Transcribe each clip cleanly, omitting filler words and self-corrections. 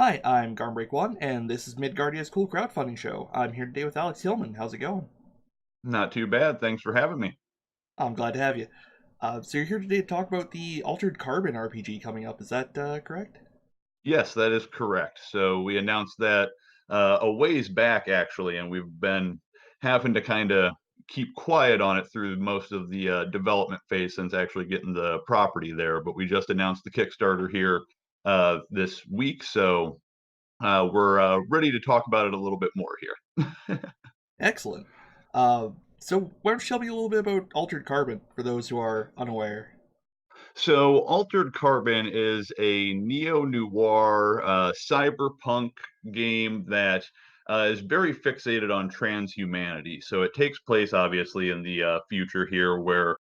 Hi, I'm Garm and this is Midgardia's Cool Crowdfunding Show. I'm here today with Alex Huilman. How's it going? Not too bad. Thanks for having me. I'm glad to have you. So you're here today to talk about the Altered Carbon RPG coming up. Is that correct? Yes, that is correct. So we announced that a ways back, actually, and we've been having to kind of keep quiet on it through most of the development phase since actually getting the property there. But we just announced the Kickstarter here this week, so we're ready to talk about it a little bit more here. Excellent. Uh, so why don't you tell me a little bit about Altered Carbon for those who are unaware? So, Altered Carbon is a neo-noir cyberpunk game that is very fixated on transhumanity. So, it takes place obviously in the future here, where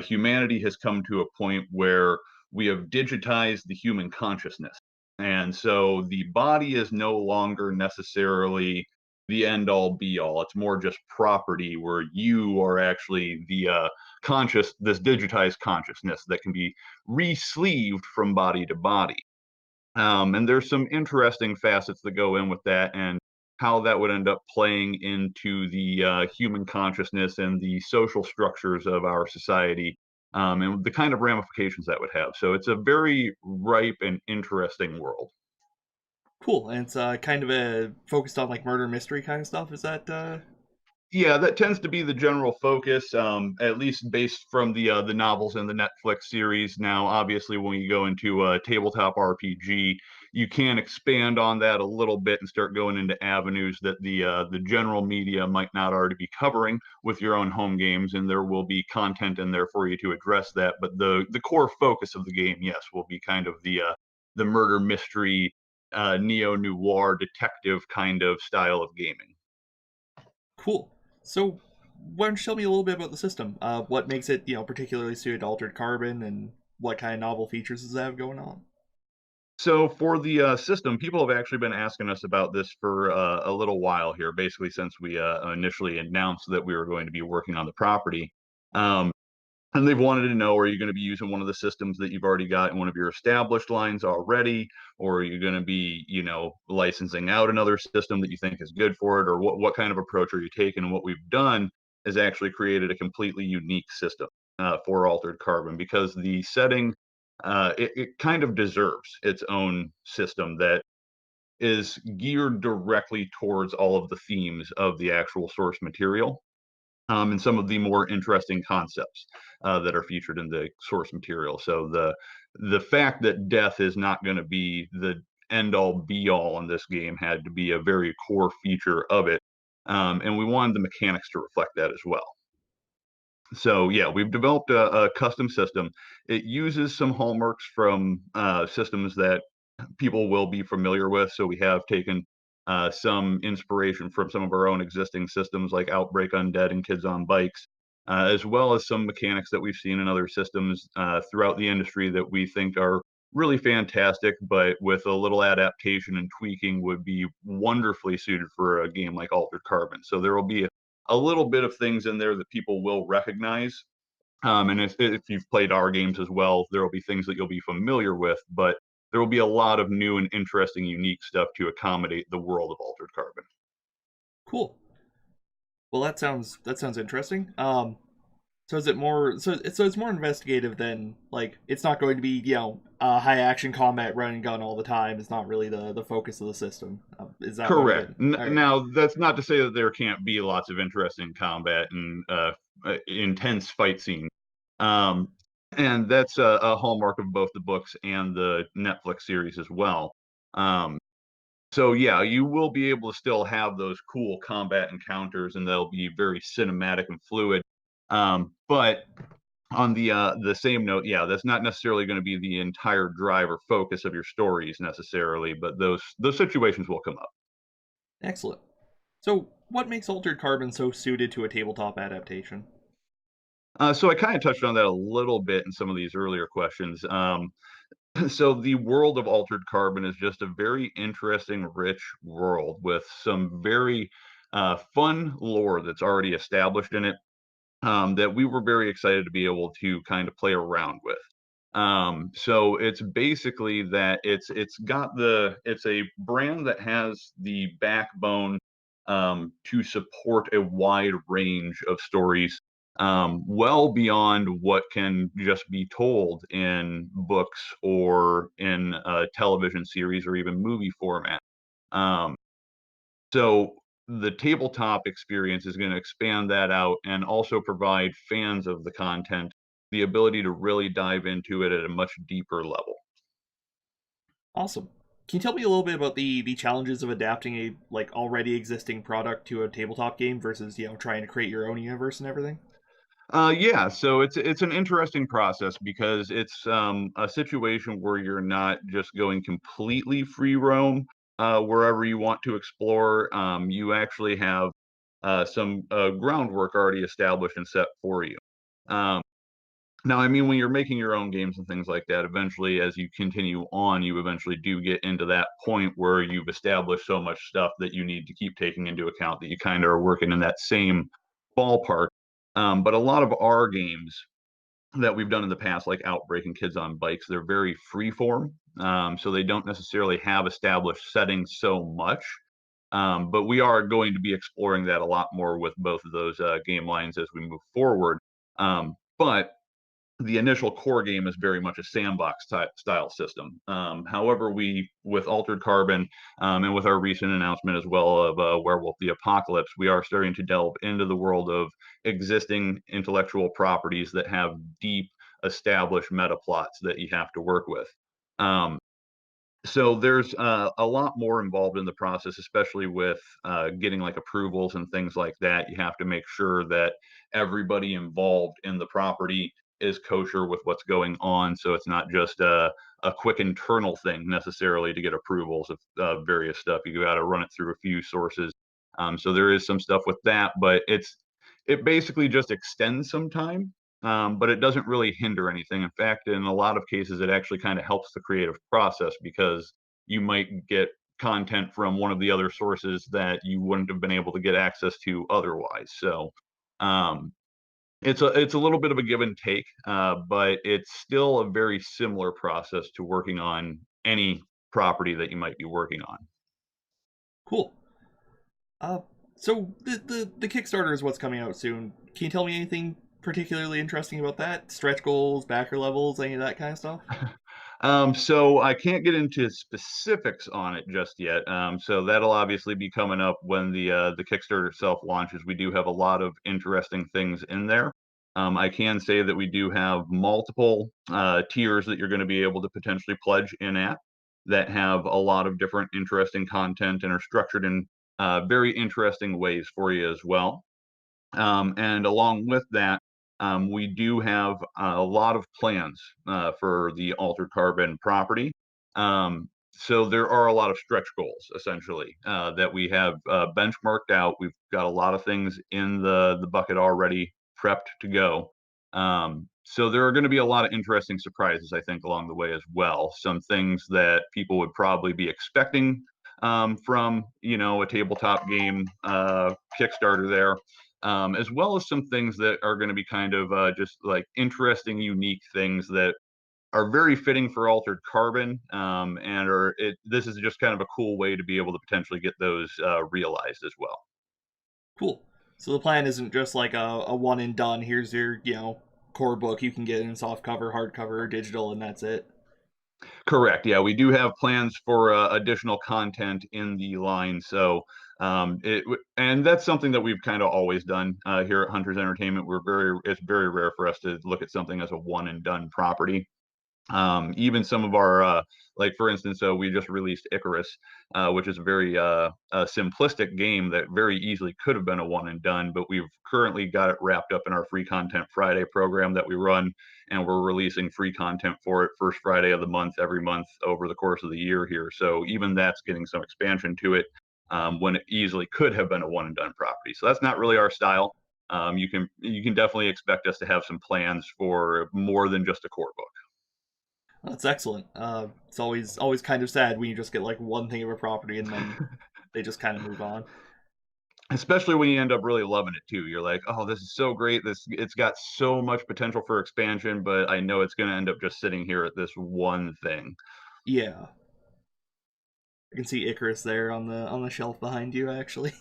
humanity has come to a point where we have digitized the human consciousness. And so, the body is no longer necessarily the end all be all. It's more just property where you are actually the this digitized consciousness that can be re-sleeved from body to body. And there's some interesting facets that go in with that and how that would end up playing into the human consciousness and the social structures of our society, and the kind of ramifications that would have. So it's a very ripe and interesting world. Cool, and it's kind of a focused on like murder mystery kind of stuff. Is that Yeah, that tends to be the general focus, at least based from the novels and the Netflix series. Now, obviously, when you go into a tabletop RPG, you can expand on that a little bit and start going into avenues that the general media might not already be covering with your own home games, and there will be content in there for you to address that. But the core focus of the game, yes, will be kind of the murder mystery, neo noir detective kind of style of gaming. cool? So why don't you tell me a little bit about the system? What makes it particularly suited to Altered Carbon, and what kind of novel features does it have going on? So for the system, people have actually been asking us about this for a little while here, basically since we initially announced that we were going to be working on the property. Um, and they've wanted to know, are you going to be using one of the systems that you've already got in one of your established lines already? Or are you going to be, licensing out another system that you think is good for it? Or what kind of approach are you taking? And what we've done is actually created a completely unique system for Altered Carbon because the setting, it kind of deserves its own system that is geared directly towards all of the themes of the actual source material, and some of the more interesting concepts that are featured in the source material. So the fact that death is not going to be the end all be all in this game had to be a very core feature of it, and we wanted the mechanics to reflect that as well. So yeah, we've developed a custom system. It uses some hallmarks from systems that people will be familiar with. So we have taken some inspiration from some of our own existing systems like Outbreak Undead and Kids on Bikes, as well as some mechanics that we've seen in other systems throughout the industry that we think are really fantastic, but with a little adaptation and tweaking would be wonderfully suited for a game like Altered Carbon. So there will be a little bit of things in there that people will recognize. And if you've played our games as well, there will be things that you'll be familiar with, but there will be a lot of new and interesting, unique stuff to accommodate the world of Altered Carbon. Cool. Well, that sounds interesting. So is it more so it's more investigative than like it's not going to be high action combat run and gun all the time. It's not really the focus of the system. Is that what I'm Correct. getting? All right. Now, that's not to say that there can't be lots of interesting combat and intense fight scenes. Um, and that's a hallmark of both the books and the Netflix series as well. Um, So yeah, you will be able to still have those cool combat encounters, and they'll be very cinematic and fluid. But on the same note, yeah, that's not necessarily going to be the entire drive or focus of your stories necessarily, but those situations will come up. Excellent. So what makes Altered Carbon so suited to a tabletop adaptation? So I kind of touched on that a little bit in some of these earlier questions. So the world of Altered Carbon is just a very interesting, rich world with some very fun lore that's already established in it, that we were very excited to be able to kind of play around with. So it's basically that it's a brand that has the backbone to support a wide range of stories, well beyond what can just be told in books or in a television series or even movie format. Um, so the tabletop experience is going to expand that out and also provide fans of the content the ability to really dive into it at a much deeper level. Awesome. Can you tell me a little bit about the challenges of adapting a like already existing product to a tabletop game versus trying to create your own universe and everything? Yeah, so it's an interesting process because it's a situation where you're not just going completely free roam wherever you want to explore. You actually have some groundwork already established and set for you. Um, Now, I mean, when you're making your own games and things like that, eventually, as you continue on, you eventually do get into that point where you've established so much stuff that you need to keep taking into account that you kind of are working in that same ballpark. But a lot of our games that we've done in the past, like Outbreak and Kids on Bikes, they're very freeform. So they don't necessarily have established settings so much. But we are going to be exploring that a lot more with both of those game lines as we move forward. But the initial core game is very much a sandbox type style system. However, with Altered Carbon and with our recent announcement as well of Werewolf the Apocalypse, we are starting to delve into the world of existing intellectual properties that have deep established meta plots that you have to work with. Um, so there's a lot more involved in the process, especially with getting like approvals and things like that. You have to make sure that everybody involved in the property is kosher with what's going on. So it's not just a quick internal thing necessarily to get approvals of various stuff. You got to run it through a few sources. So there is some stuff with that, but it basically just extends some time, but it doesn't really hinder anything. In fact, in a lot of cases, it actually kind of helps the creative process because you might get content from one of the other sources that you wouldn't have been able to get access to otherwise. So um, it's a little bit of a give and take, but it's still a very similar process to working on any property that you might be working on. Cool. Uh, so the Kickstarter is what's coming out soon. Can you tell me anything particularly interesting about that? Stretch goals, backer levels, any of that kind of stuff? So I can't get into specifics on it just yet. So that'll obviously be coming up when the Kickstarter itself launches. We do have a lot of interesting things in there. I can say that we do have multiple tiers that you're going to be able to potentially pledge in at that have a lot of different interesting content and are structured in very interesting ways for you as well. And along with that, we do have a lot of plans for the Altered Carbon property. So there are a lot of stretch goals essentially that we have benchmarked out. We've got a lot of things in the bucket already prepped to go. So there are going to be a lot of interesting surprises, I think, along the way as well. Some things that people would probably be expecting from a tabletop game Kickstarter there, as well as some things that are going to be kind of just like interesting, unique things that are very fitting for Altered Carbon, and are it. This is just kind of a cool way to be able to potentially get those realized as well. Cool. So the plan isn't just like a one and done. Here's your core book you can get in soft cover, hardcover, digital, and that's it. Correct. Yeah, we do have plans for additional content in the line. So, and that's something that we've kind of always done here at Hunters Entertainment. It's very rare for us to look at something as a one and done property. Even some of our like for instance, we just released Icarus, which is a very simplistic game that very easily could have been a one and done, but we've currently got it wrapped up in our free content Friday program that we run, and we're releasing free content for it first Friday of the month every month over the course of the year here. So even that's getting some expansion to it, when it easily could have been a one and done property. So that's not really our style. You can definitely expect us to have some plans for more than just a core book. That's excellent. It's always kind of sad when you just get like one thing of a property and then they just kind of move on. especially when you end up really loving it too. You're like, oh, this is so great. It's got so much potential for expansion, but I know it's going to end up just sitting here at this one thing. Yeah, I can see Icarus there on the shelf behind you, actually.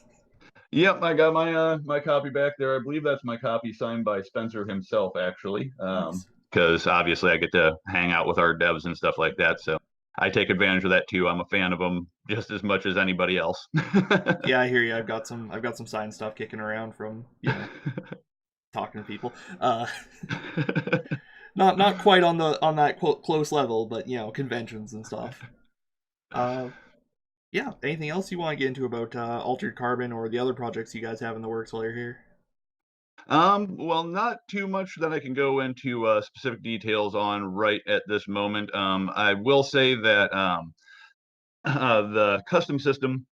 Yep, I got my copy back there. I believe that's my copy signed by Spencer himself, actually. Nice. Because obviously I get to hang out with our devs and stuff like that, so I take advantage of that too. I'm a fan of them just as much as anybody else. Yeah, I hear you. I've got some signed stuff kicking around from talking to people. Not quite on that close level, but conventions and stuff. Uh, yeah. Anything else you want to get into about Altered Carbon or the other projects you guys have in the works while you're here? Well, not too much that I can go into specific details on right at this moment. I will say that the custom system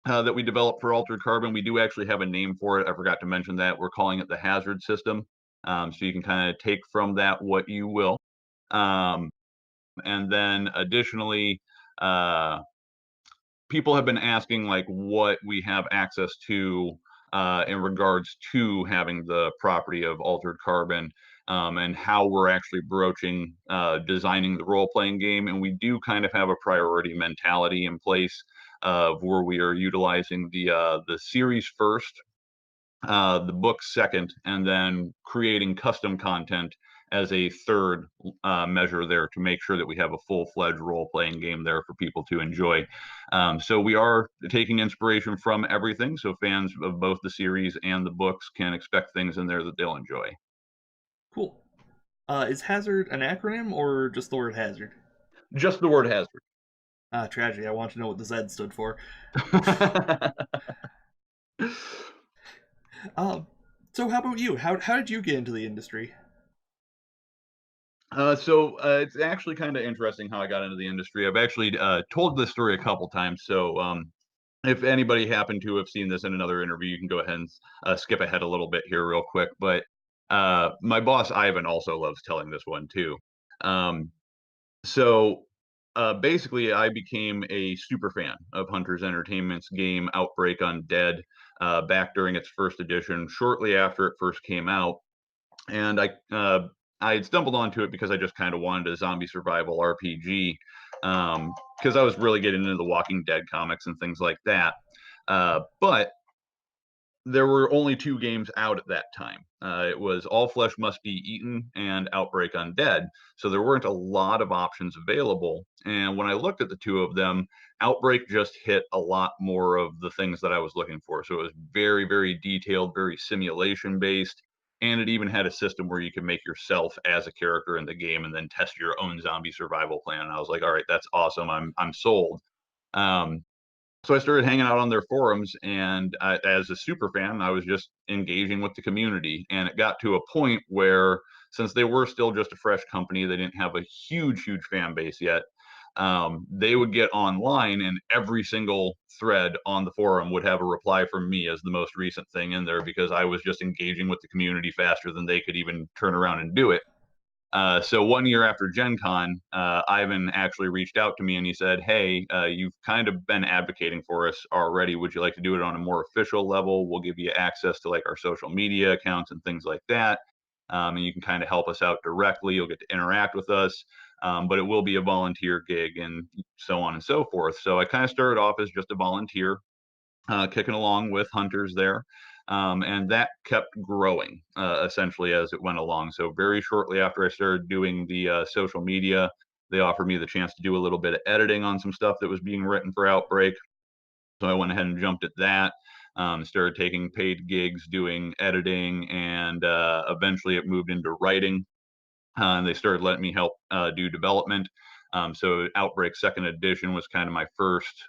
that we developed for Altered Carbon, we do actually have a name for it. I forgot to mention that. We're calling it the Hazard System. So you can kind of take from that what you will. Um, and then additionally, uh, people have been asking like what we have access to in regards to having the property of Altered Carbon, and how we're actually broaching designing the role playing game. And we do kind of have a priority mentality in place of where we are utilizing the series first, the book second, and then creating custom content as a third measure there to make sure that we have a full-fledged role-playing game there for people to enjoy. So we are taking inspiration from everything, so fans of both the series and the books can expect things in there that they'll enjoy. Cool. Is Hazard an acronym or just the word hazard? Just the word hazard. Tragedy. I want to know what the Z stood for. Um, so how about you? How did you get into the industry? It's actually kind of interesting how I got into the industry. I've actually told this story a couple times. So if anybody happened to have seen this in another interview, you can go ahead and skip ahead a little bit here, real quick. But my boss Ivan also loves telling this one too. Um, basically, I became a super fan of Hunters Entertainment's game Outbreak Undead back during its first edition, shortly after it first came out, and I had stumbled onto it because I just kind of wanted a zombie survival RPG, because I was really getting into the Walking Dead comics and things like that. But there were only two games out at that time. It was All Flesh Must Be Eaten and Outbreak Undead. So there weren't a lot of options available. And when I looked at the two of them, Outbreak just hit a lot more of the things that I was looking for. So it was very, very detailed, very simulation based. And it even had a system where you could make yourself as a character in the game and then test your own zombie survival plan. And I was like, all right, that's awesome. I'm sold. Um, so I started hanging out on their forums, and as a super fan, I was just engaging with the community. And it got to a point where, since they were still just a fresh company, they didn't have a huge fan base yet. They would get online, and every single thread on the forum would have a reply from me as the most recent thing in there because I was just engaging with the community faster than they could even turn around and do it. So 1 year after Gen Con, Ivan actually reached out to me and he said, hey, you've kind of been advocating for us already. Would you like to do it on a more official level? We'll give you access to like our social media accounts and things like that. And you can kind of help us out directly. You'll get to interact with us, but it will be a volunteer gig and so on and so forth. So I kind of started off as just a volunteer, kicking along with hunters there. And that kept growing essentially as it went along. So very shortly after I started doing the social media, they offered me the chance to do a little bit of editing on some stuff that was being written for Outbreak. So I went ahead and jumped at that. Started taking paid gigs doing editing, and eventually it moved into writing. And they started letting me help do development. So Outbreak Second Edition was kind of my first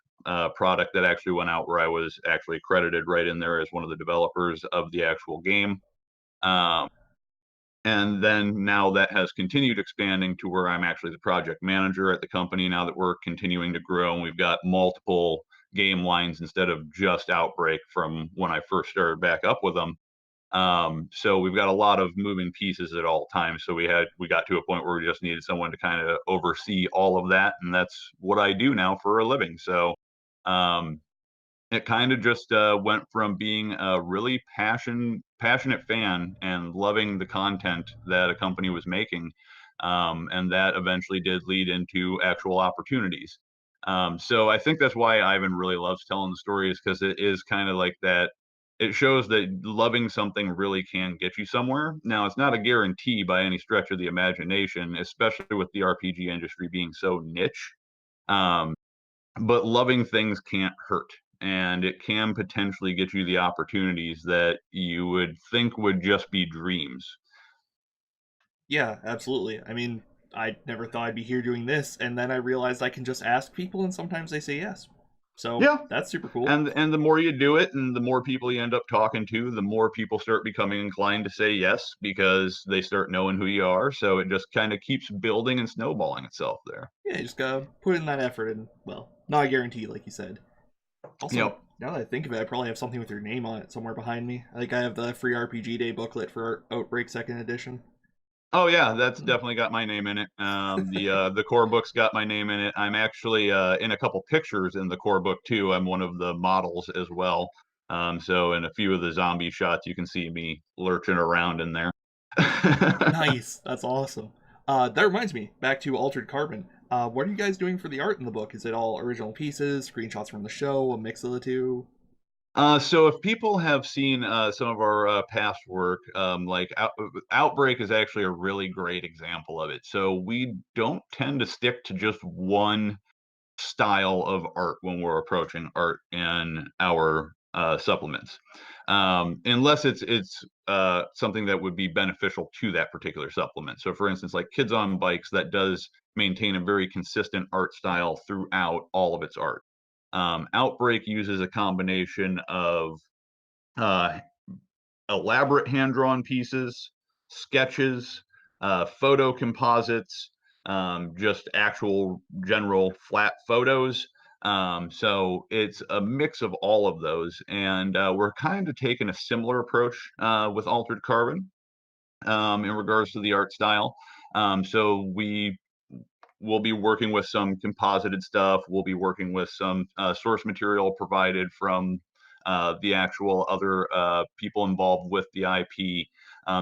product that actually went out where I was actually credited right in there as one of the developers of the actual game. Um, and then now that has continued expanding to where I'm actually the project manager at the company now that we're continuing to grow and we've got multiple game lines instead of just Outbreak from when I first started back up with them. So we've got a lot of moving pieces at all times. So we got to a point where we just needed someone to kind of oversee all of that, and that's what I do now for a living. So, um, It kind of just went from being a really passionate fan and loving the content that a company was making, and that eventually did lead into actual opportunities. So I think that's why Ivan really loves telling the stories, because it is kind of like that. It shows that loving something really can get you somewhere. Now, it's not a guarantee by any stretch of the imagination, especially with the RPG industry being so niche. Um, but loving things can't hurt, and it can potentially get you the opportunities that you would think would just be dreams. Yeah, absolutely. I mean, I never thought I'd be here doing this, and then I realized I can just ask people, and sometimes they say yes. So Yeah, that's super cool. and the more you do it and the more people you end up talking to, the more people start becoming inclined to say yes because they start knowing who you are, so it just kind of keeps building and snowballing itself there. Yeah, you just gotta put in that effort, and well, not a guarantee, like you said. Also, Yep. now that I think of it, I probably have something with your name on it somewhere behind me. I think I have the free RPG Day booklet for Outbreak Second Edition. Oh yeah, that's Hmm. definitely got my name in it. The core book's got my name in it. I'm actually in a couple pictures in the core book too. I'm one of the models as well. So in a few of the zombie shots, you can see me lurching around in there. Nice, that's awesome. That reminds me, back to Altered Carbon. What are you guys doing for the art in the book? Is it all original pieces, screenshots from the show, a mix of the two? So if people have seen some of our past work, Outbreak is actually a really great example of it. So we don't tend to stick to just one style of art when we're approaching art in our supplements, unless it's something that would be beneficial to that particular supplement. So, for instance, like Kids on Bikes, that does maintain a very consistent art style throughout all of its art. Outbreak uses a combination of uh, elaborate hand-drawn pieces, sketches, photo composites, just actual general flat photos. So it's a mix of all of those, and we're kind of taking a similar approach with Altered Carbon in regards to the art style. So we'll be working with some composited stuff. We'll be working with some source material provided from the actual other people involved with the IP.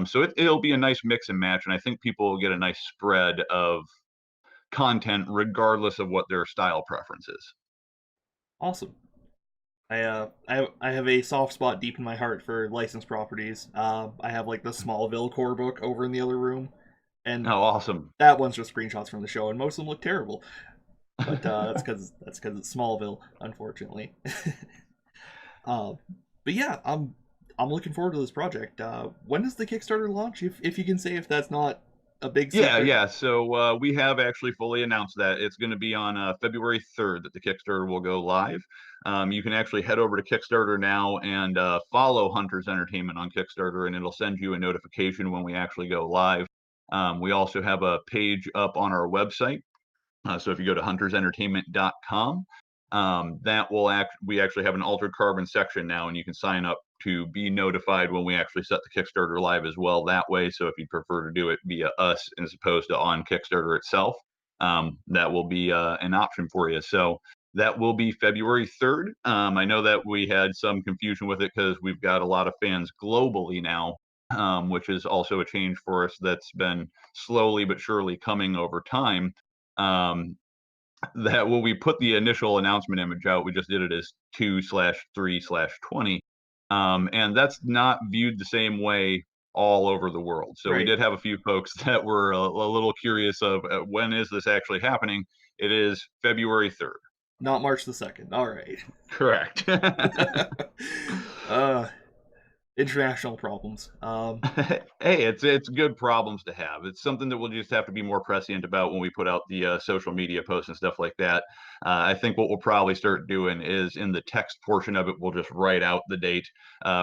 So it'll be a nice mix and match, and I think people will get a nice spread of content regardless of what their style preference is. Awesome. I have a soft spot deep in my heart for licensed properties. I have like the Smallville core book over in the other room, and Oh, awesome. that one's just screenshots from the show, and most of them look terrible. But that's because it's Smallville, unfortunately. uh, but yeah, I'm looking forward to this project. When does the Kickstarter launch? If you can say, if that's not a big Yeah, secret. yeah. So we have actually fully announced that it's going to be on February 3rd that the Kickstarter will go live. You can actually head over to Kickstarter now and follow Hunters Entertainment on Kickstarter, and it'll send you a notification when we actually go live. We also have a page up on our website. So if you go to huntersentertainment.com, we actually have an Altered Carbon section now, and you can sign up to be notified when we actually set the Kickstarter live as well that way. So if you prefer to do it via us as opposed to on Kickstarter itself, that will be an option for you. So that will be February 3rd. I know that we had some confusion with it because we've got a lot of fans globally now, which is also a change for us that's been slowly but surely coming over time. um, that when we put the initial announcement image out, we just did it as 2/3/20. And that's not viewed the same way all over the world. So we Right. did have a few folks that were a little curious of when is this actually happening? It is February 3rd. Not March the 2nd. All right. Correct. uh, International problems. Hey, it's good problems to have. It's something that we'll just have to be more prescient about when we put out the social media posts and stuff like that. I think what we'll probably start doing is in the text portion of it, we'll just write out the date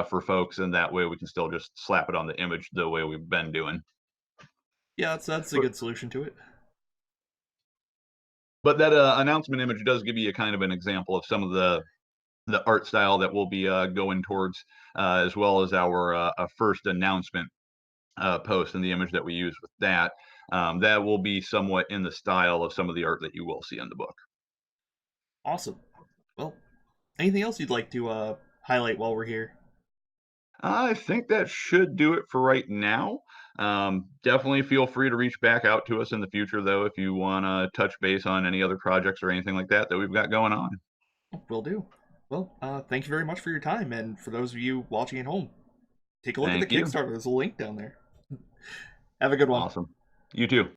for folks, and that way we can still just slap it on the image the way we've been doing. Yeah, that's a But good solution to it. but that announcement image does give you a kind of an example of some of the art style that we'll be going towards, as well as our first announcement post and the image that we use with that. That will be somewhat in the style of some of the art that you will see in the book. Awesome. Well, Anything else you'd like to highlight while we're here? I think that should do it for right now. Definitely feel free to reach back out to us in the future, though, if you want to touch base on any other projects or anything like that that we've got going on. Will do. Well, thank you very much for your time, and for those of you watching at home, take a look at the Thank you. Kickstarter. There's a link down there. Have a good one. Awesome. You too.